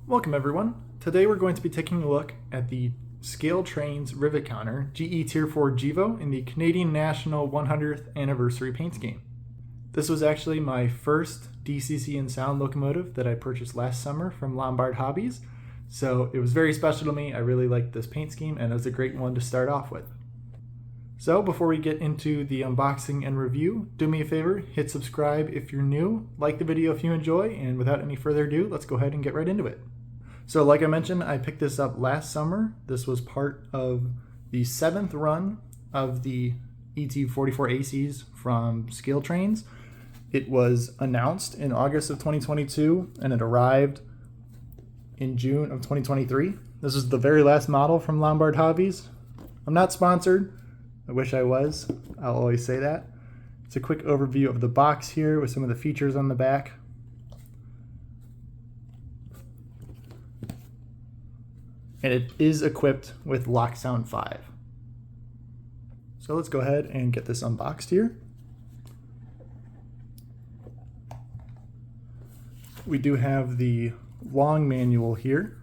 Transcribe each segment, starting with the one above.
Welcome everyone. Today we're going to be taking a look at the ScaleTrains Rivet Counter GE Tier 4 GEVO in the Canadian National 100th Anniversary paint scheme. This was actually my first DCC Sound locomotive that I purchased last summer from Lombard Hobbies, so it was very special to me. I really liked this paint scheme and it was a great one to start off with. So before we get into the unboxing and review, do me a favor, hit subscribe if you're new, like the video if you enjoy, and without any further ado, let's go ahead and get right into it. So like I mentioned, I picked this up last summer. This was part of the 7th run of the ET44ACs from ScaleTrains. It was announced in August of 2022 and it arrived in June of 2023. This is the very last model from Lombard Hobbies. I'm not sponsored. I wish I was. I'll always say that. It's a quick overview of the box here with some of the features on the back. And it is equipped with LokSoundv5. So let's go ahead and get this unboxed here. We do have the long manual here,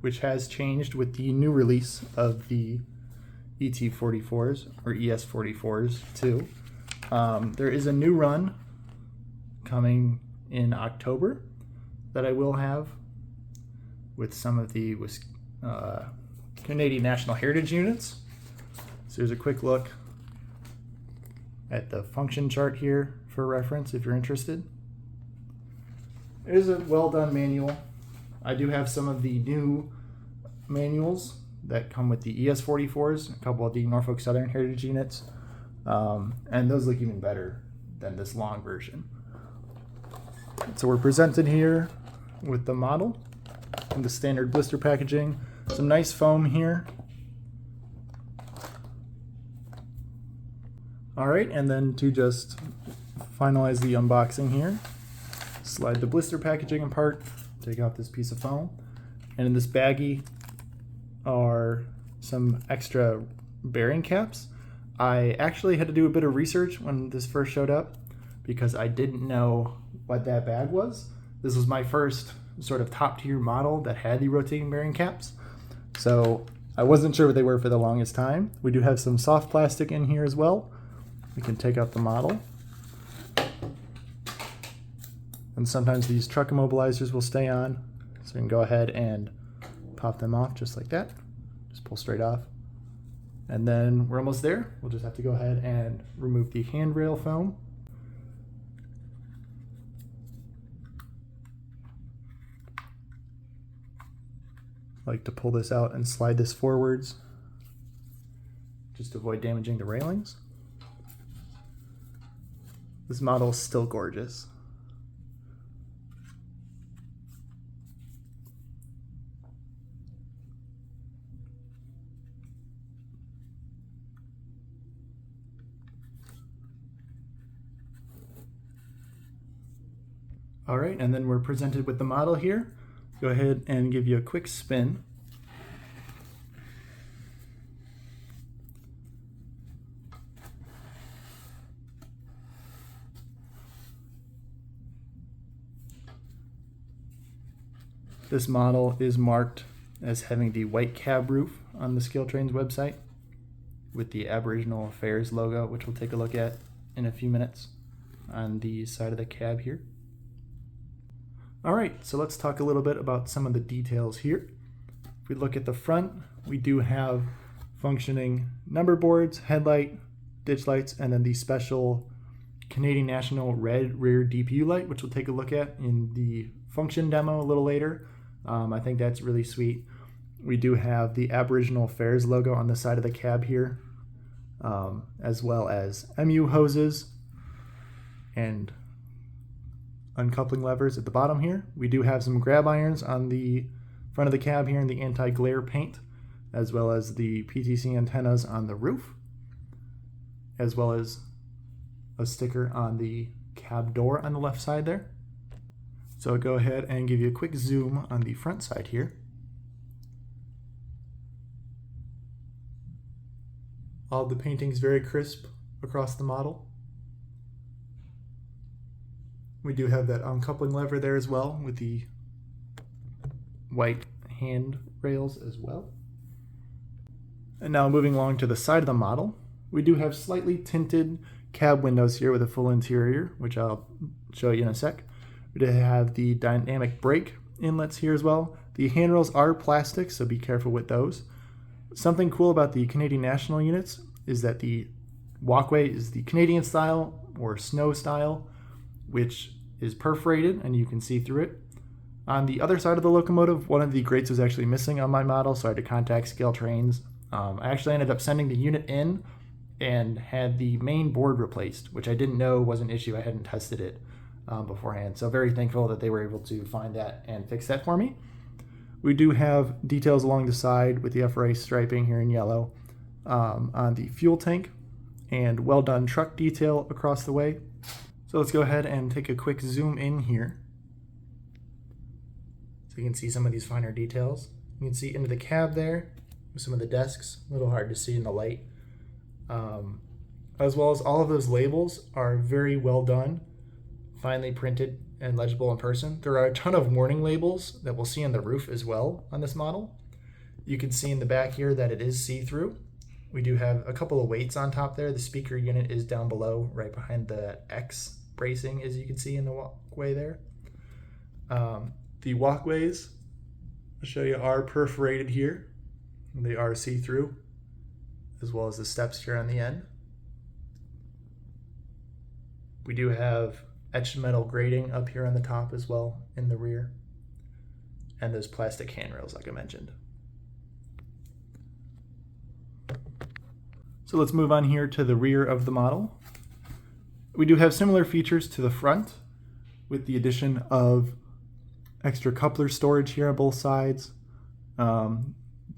which has changed with the new release of the ET44s or ES44s too. There is a new run coming in October that I will have with some of the Canadian National Heritage units. So here's a quick look at the function chart here for reference if you're interested. It is a well done manual. I do have some of the new manuals that come with the ES44s, a couple of the Norfolk Southern Heritage units, and those look even better than this long version. So we're presented here with the model and the standard blister packaging, some nice foam here. Alright, and then to just finalize the unboxing here, slide the blister packaging apart, take out this piece of foam, and in this baggie are some extra bearing caps. I actually had to do a bit of research when this first showed up because I didn't know what that bag was. This was my first sort of top tier model that had the rotating bearing caps, so I wasn't sure what they were for the longest time. We do have some soft plastic in here as well. We can take out the model, and sometimes these truck immobilizers will stay on, so we can go ahead and pop them off just like that. Just pull straight off. And then we're almost there. We'll just have to go ahead and remove the handrail foam. I like to pull this out and slide this forwards just to avoid damaging the railings. This model is still gorgeous. All right, and then we're presented with the model here. Go ahead and give you a quick spin. This model is marked as having the white cab roof on the ScaleTrains website with the Aboriginal Affairs logo, which we'll take a look at in a few minutes on the side of the cab here. All right, so let's talk a little bit about some of the details here. If we look at the front, we do have functioning number boards, headlight, ditch lights, and then the special Canadian National red rear DPU light, which we'll take a look at in the function demo a little later. I think that's really sweet. We do have the Aboriginal Affairs logo on the side of the cab here, as well as MU hoses and uncoupling levers at the bottom here. We do have some grab irons on the front of the cab here in the anti-glare paint, as well as the PTC antennas on the roof, as well as a sticker on the cab door on the left side there. So I'll go ahead and give you a quick zoom on the front side here. All the painting's very crisp across the model. We do have that uncoupling lever there as well with the white hand rails as well. And now moving along to the side of the model, we do have slightly tinted cab windows here with a full interior, which I'll show you in a sec. We do have the dynamic brake inlets here as well. The handrails are plastic, so be careful with those. Something cool about the Canadian National units is that the walkway is the Canadian style or snow style, which is perforated and you can see through it. On the other side of the locomotive, one of the grates was actually missing on my model, so I had to contact ScaleTrains. I actually ended up sending the unit in and had the main board replaced, which I didn't know was an issue. I hadn't tested it beforehand, so very thankful that they were able to find that and fix that for me. We do have details along the side with the FRA striping here in yellow on the fuel tank, and well done truck detail across the way. So let's go ahead and take a quick zoom in here so you can see some of these finer details. You can see into the cab there with some of the desks, a little hard to see in the light. As well as all of those labels are very well done, finely printed and legible in person. There are a ton of warning labels that we'll see on the roof as well on this model. You can see in the back here that it is see-through. We do have a couple of weights on top there. The speaker unit is down below, right behind the X bracing, as you can see in the walkway there. The walkways, I'll show you, are perforated here. They are see-through, as well as the steps here on the end. We do have etched metal grating up here on the top as well in the rear, and those plastic handrails like I mentioned. So let's move on here to the rear of the model. We do have similar features to the front with the addition of extra coupler storage here on both sides.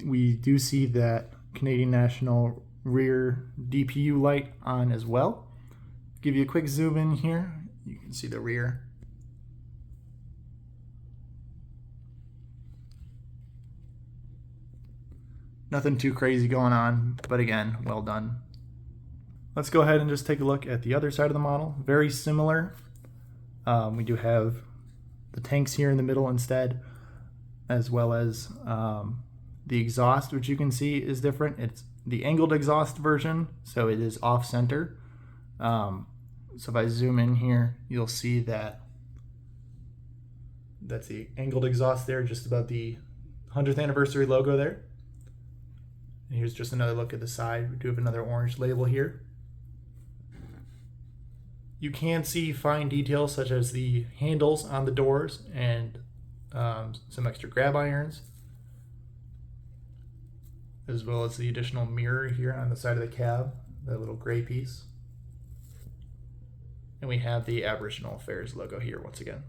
We do see that Canadian National rear DPU light on as well. Give you a quick zoom in here. You can see the rear. Nothing too crazy going on, but again, well done. Let's go ahead and just take a look at the other side of the model. Very similar. We do have the tanks here in the middle instead, as well as the exhaust, which you can see is different. It's the angled exhaust version, so it is off-center. So if I zoom in here, you'll see that that's the angled exhaust there, just above the 100th anniversary logo there. And here's just another look at the side. We do have another orange label here. You can see fine details such as the handles on the doors and some extra grab irons, as well as the additional mirror here on the side of the cab, that little gray piece. And we have the Aboriginal Affairs logo here once again.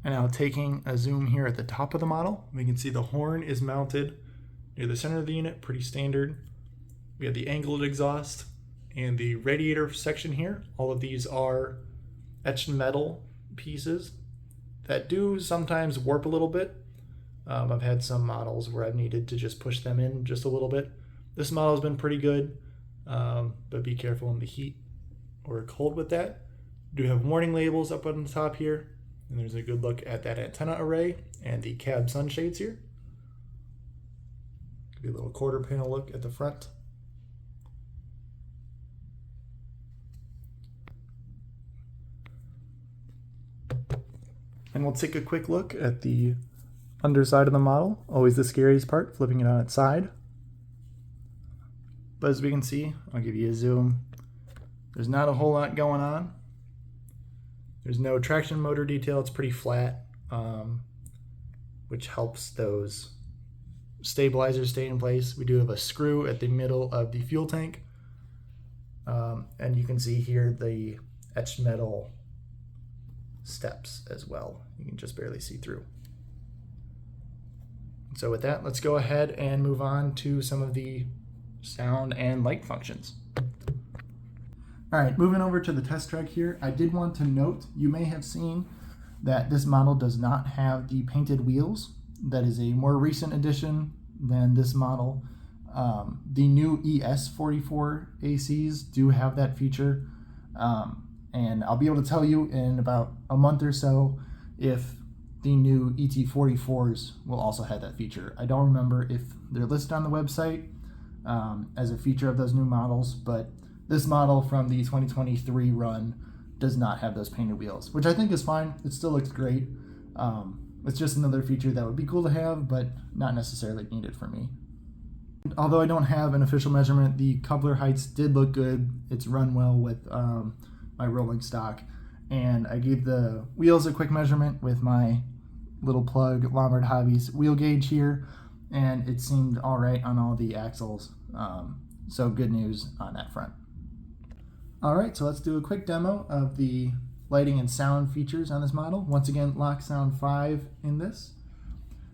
And now taking a zoom here at the top of the model, we can see the horn is mounted near the center of the unit, pretty standard. We have the angled exhaust and the radiator section here. All of these are etched metal pieces that do sometimes warp a little bit. I've had some models where I've needed to just push them in just a little bit. This model has been pretty good, but be careful in the heat or cold with that. We do have warning labels up on the top here, and there's a good look at that antenna array and the cab sunshades here. Give you a little quarter panel look at the front. And we'll take a quick look at the underside of the model. Always the scariest part, flipping it on its side. But as we can see, I'll give you a zoom. There's not a whole lot going on. There's no traction motor detail. It's pretty flat, which helps those stabilizers stay in place. We do have a screw at the middle of the fuel tank. And you can see here the etched metal steps as well. You can just barely see through. So with that, let's go ahead and move on to some of the sound and light functions. All right, moving over to the test track here, I did want to note, you may have seen that this model does not have the painted wheels. That is a more recent addition than this model. The new ES44ACs do have that feature. and I'll be able to tell you in about a month or so if the new ET44s will also have that feature. I don't remember if they're listed on the website as a feature of those new models, but this model from the 2023 run does not have those painted wheels, which I think is fine. It still looks great. It's just another feature that would be cool to have, but not necessarily needed for me. Although I don't have an official measurement, the coupler heights did look good. It's run well with my rolling stock. And I gave the wheels a quick measurement with my little plug Lombard Hobbies wheel gauge here, and it seemed all right on all the axles. So good news on that front. All right, so let's do a quick demo of the lighting and sound features on this model. Once again, LokSoundv5 in this.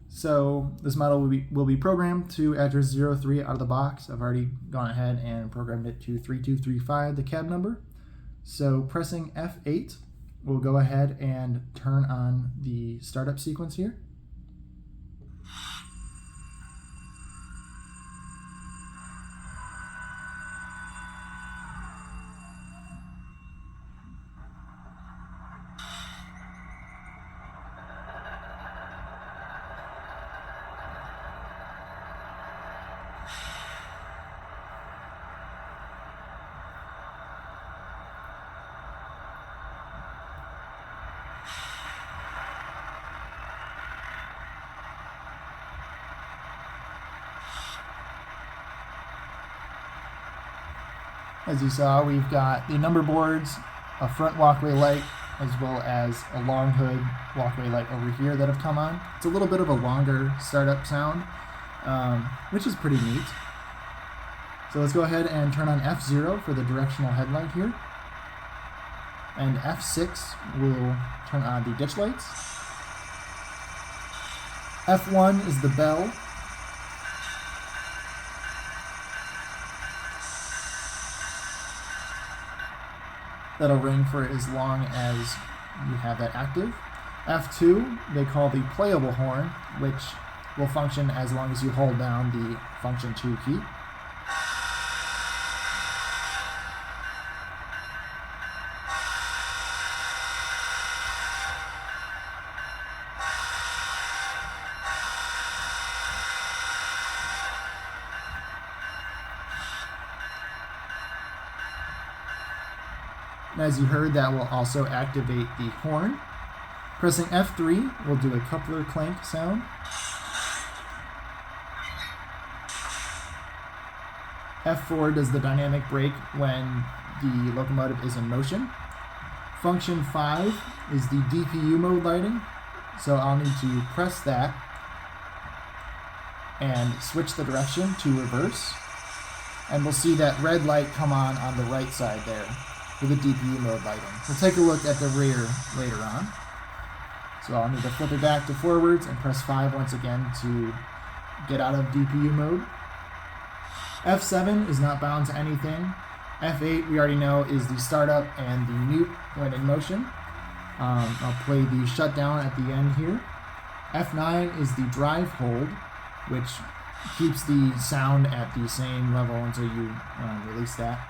So this model will be programmed to address 03 out of the box. I've already gone ahead and programmed it to 3235, the cab number. So pressing F8, we'll go ahead and turn on the startup sequence here. As you saw, we've got the number boards, a front walkway light, as well as a long hood walkway light over here that have come on. It's a little bit of a longer startup sound, which is pretty neat. So let's go ahead and turn on F0 for the directional headlight here. And F6 will turn on the ditch lights. F1 is the bell. That'll ring for as long as you have that active. F2, they call the playable horn, which will function as long as you hold down the function 2 key. And as you heard, that will also activate the horn. Pressing F3 will do a coupler clank sound. F4 does the dynamic brake when the locomotive is in motion. Function 5 is the DPU mode lighting, so I'll need to press that and switch the direction to reverse. And we'll see that red light come on the right side there for the DPU mode lighting. We'll take a look at the rear later on. So I'll need to flip it back to forwards and press 5 once again to get out of DPU mode. F7 is not bound to anything. F8 we already know is the startup and the mute when in motion. I'll play the shutdown at the end here. F9 is the drive hold, which keeps the sound at the same level until you release that.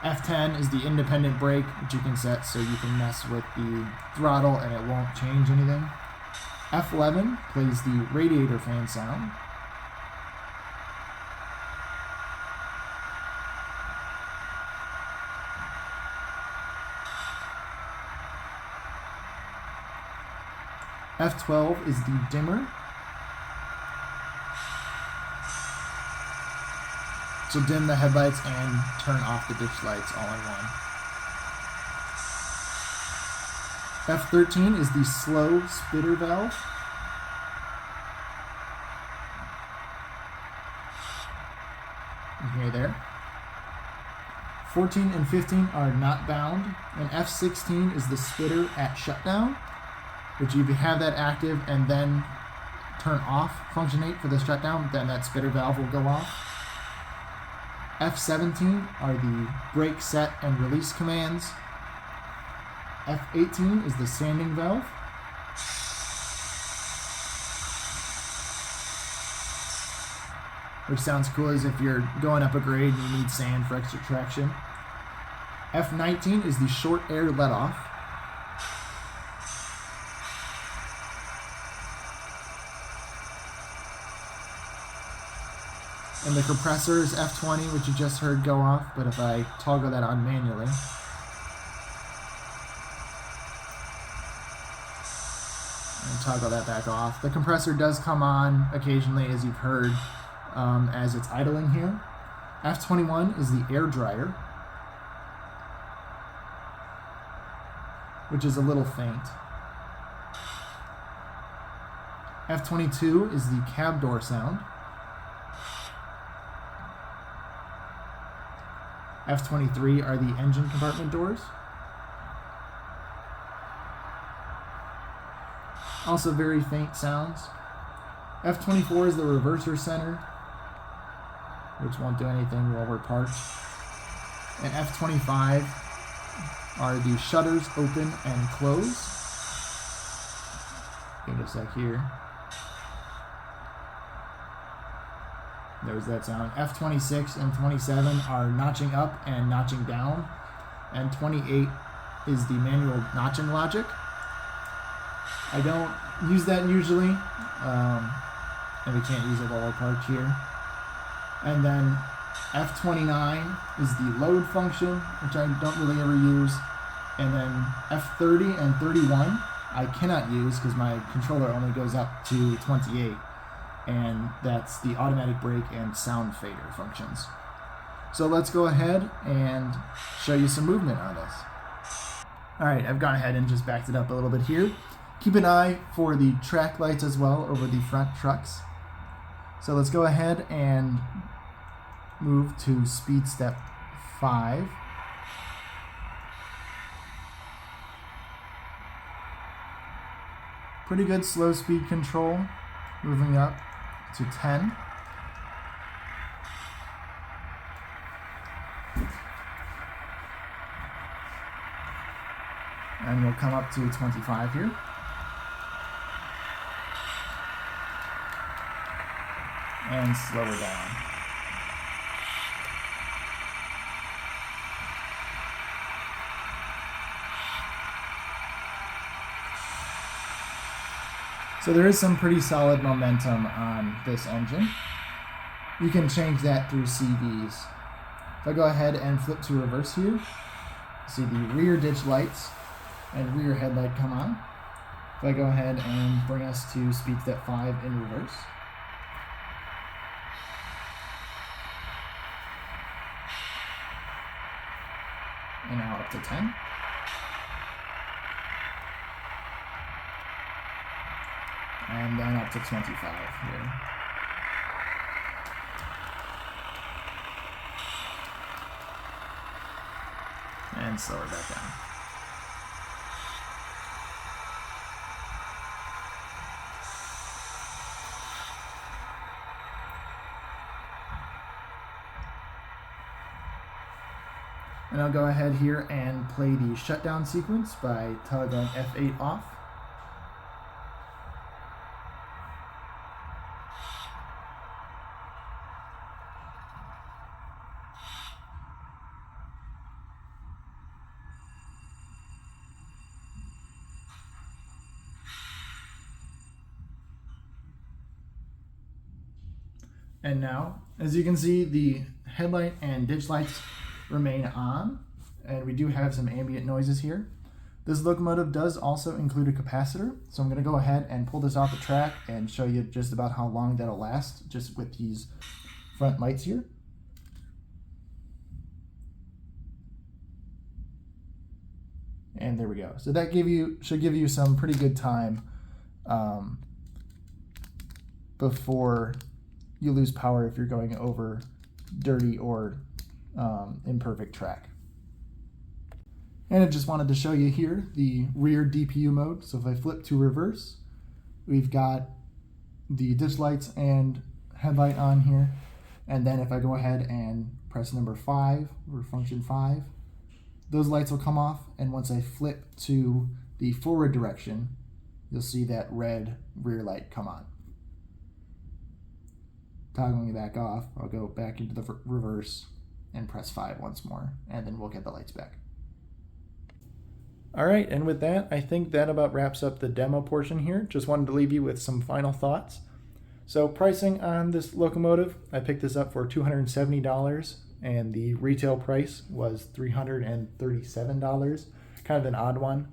F10 is the independent brake, which you can set so you can mess with the throttle and it won't change anything. F11 plays the radiator fan sound. F12 is the dimmer. So dim the headlights and turn off the ditch lights all in one. F13 is the slow spitter valve. You hear there. 14 and 15 are not bound, and F16 is the spitter at shutdown, which if you have that active and then turn off function 8 for the shutdown, then that spitter valve will go off. F17 are the brake set and release commands. F18 is the sanding valve. Which sounds cool as if you're going up a grade and you need sand for extra traction. F19 is the short air let-off. And the compressor is F20, which you just heard go off, but if I toggle that on manually, and toggle that back off, the compressor does come on occasionally, as you've heard, as it's idling here. F21 is the air dryer, which is a little faint. F22 is the cab door sound. F23 are the engine compartment doors. Also very faint sounds. F24 is the reverser center, which won't do anything while we're parked. And F25 are the shutters open and close. Give it a sec here. There's that sound. F26 and 27 are notching up and notching down. And 28 is the manual notching logic. I don't use that usually. And we can't use it while we're parked here. And then F29 is the load function, which I don't really ever use. And then F30 and 31 I cannot use because my controller only goes up to 28. And that's the automatic brake and sound fader functions. So let's go ahead and show you some movement on this. Alright, I've gone ahead and just backed it up a little bit here. Keep an eye for the track lights as well over the front trucks. So let's go ahead and move to speed step 5. Pretty good slow speed control, moving up to 10. And we'll come up to 25 here. And slow her down. So there is some pretty solid momentum on this engine. You can change that through CVs. If I go ahead and flip to reverse here, see the rear ditch lights and rear headlight come on. If I go ahead and bring us to speed step 5 in reverse, and now up to 10. And then up to 25 here. And slow her back down. And I'll go ahead here and play the shutdown sequence by toggling F8 off. And now, as you can see, the headlight and ditch lights remain on, and we do have some ambient noises here. This locomotive does also include a capacitor, so I'm going to go ahead and pull this off the track and show you just about how long that'll last, just with these front lights here. And there we go. So that should give you some pretty good time before you lose power if you're going over dirty or imperfect track. And I just wanted to show you here the rear DPU mode. So if I flip to reverse, we've got the ditch lights and headlight on here. And then if I go ahead and press number 5 or function 5, those lights will come off. And once I flip to the forward direction, you'll see that red rear light come on. Toggling it back off, I'll go back into the reverse and press 5 once more, and then we'll get the lights back. All right, and with that, I think that about wraps up the demo portion here. Just wanted to leave you with some final thoughts. So pricing on this locomotive, I picked this up for $270, and the retail price was $337, kind of an odd one.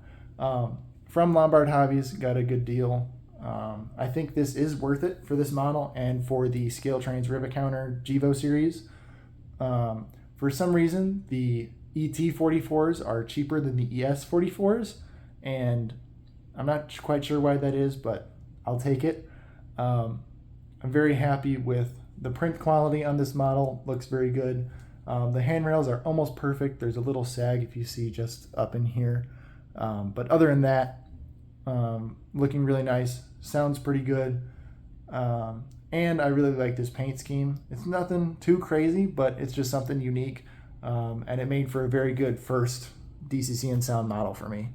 From Lombard Hobbies, got a good deal. I think this is worth it for this model and for the ScaleTrains Rivet Counter GEVO series. For some reason, the ET44s are cheaper than the ES44s, and I'm not quite sure why that is, but I'll take it. I'm very happy with the print quality on this model. Looks very good. The handrails are almost perfect. There's a little sag if you see just up in here. But other than that, looking really nice. Sounds pretty good. And I really like this paint scheme. It's nothing too crazy, but it's just something unique. And it made for a very good first DCC Sound model for me.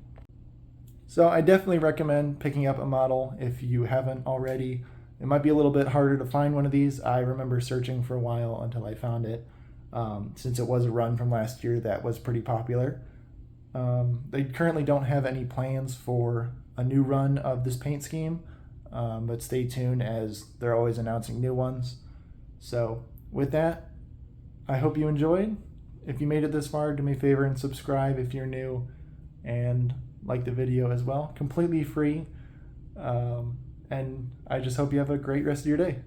So I definitely recommend picking up a model if you haven't already. It might be a little bit harder to find one of these. I remember searching for a while until I found it, since it was a run from last year that was pretty popular. They currently don't have any plans for a new run of this paint scheme, but stay tuned as they're always announcing new ones. So with that, I hope you enjoyed. If you made it this far, do me a favor and subscribe if you're new, and like the video as well. Completely free. And I just hope you have a great rest of your day.